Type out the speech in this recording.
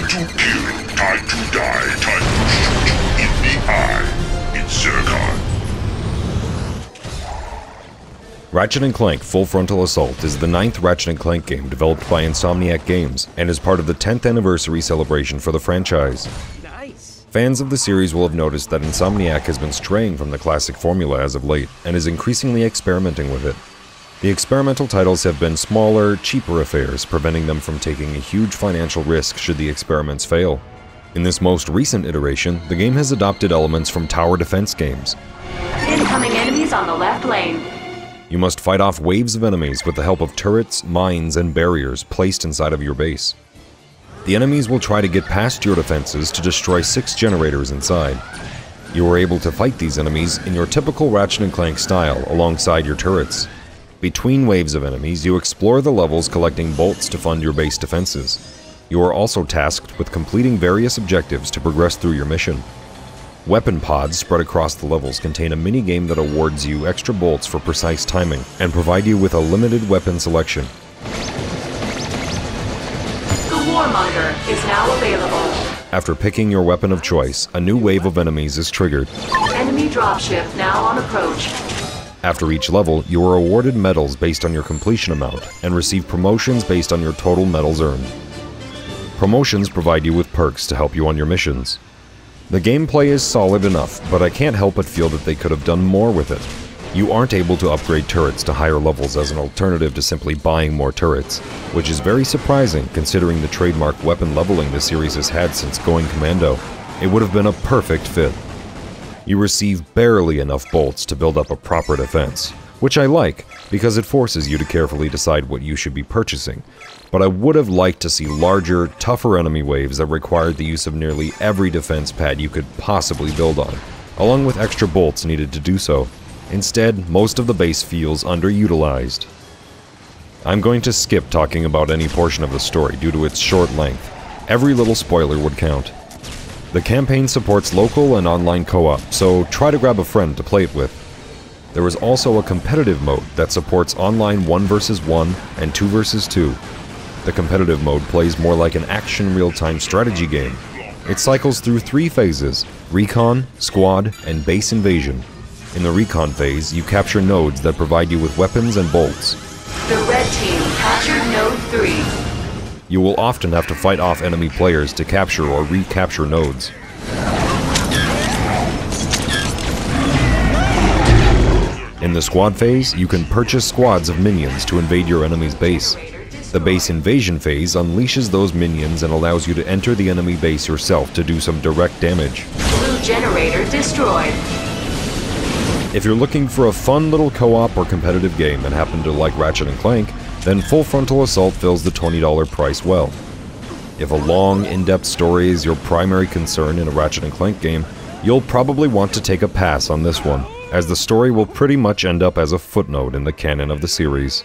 to kill, time to die, time to shoot in the eye. It's Zircon. Ratchet and Clank Full Frontal Assault is the 9th Ratchet and Clank game developed by Insomniac Games and is part of the 10th anniversary celebration for the franchise. Nice. Fans of the series will have noticed that Insomniac has been straying from the classic formula as of late and is increasingly experimenting with it. The experimental titles have been smaller, cheaper affairs, preventing them from taking a huge financial risk should the experiments fail. In this most recent iteration, the game has adopted elements from tower defense games. Incoming enemies on the left lane. You must fight off waves of enemies with the help of turrets, mines, and barriers placed inside of your base. The enemies will try to get past your defenses to destroy 6 generators inside. You are able to fight these enemies in your typical Ratchet and Clank style alongside your turrets. Between waves of enemies, you explore the levels collecting bolts to fund your base defenses. You are also tasked with completing various objectives to progress through your mission. Weapon pods spread across the levels contain a mini-game that awards you extra bolts for precise timing and provide you with a limited weapon selection. The Warmonger is now available. After picking your weapon of choice, a new wave of enemies is triggered. Enemy dropship now on approach. After each level, you are awarded medals based on your completion amount and receive promotions based on your total medals earned. Promotions provide you with perks to help you on your missions. The gameplay is solid enough, but I can't help but feel that they could have done more with it. You aren't able to upgrade turrets to higher levels as an alternative to simply buying more turrets, which is very surprising considering the trademark weapon leveling the series has had since going commando. It would have been a perfect fit. You receive barely enough bolts to build up a proper defense, which I like because it forces you to carefully decide what you should be purchasing, but I would have liked to see larger, tougher enemy waves that required the use of nearly every defense pad you could possibly build on, along with extra bolts needed to do so. Instead, most of the base feels underutilized. I'm going to skip talking about any portion of the story due to its short length. Every little spoiler would count. The campaign supports local and online co-op, so try to grab a friend to play it with. There is also a competitive mode that supports online 1 vs 1 and 2 vs 2. The competitive mode plays more like an action real-time strategy game. It cycles through 3 phases: Recon, Squad, and Base Invasion. In the Recon phase, you capture nodes that provide you with weapons and bolts. The red team captured Node 3. You will often have to fight off enemy players to capture or recapture nodes. In the Squad phase, you can purchase squads of minions to invade your enemy's base. The Base Invasion phase unleashes those minions and allows you to enter the enemy base yourself to do some direct damage. Blue generator destroyed. If you're looking for a fun little co-op or competitive game and happen to like Ratchet and Clank, then Full Frontal Assault fills the $20 price well. If a long, in-depth story is your primary concern in a Ratchet and Clank game, you'll probably want to take a pass on this one, as the story will pretty much end up as a footnote in the canon of the series.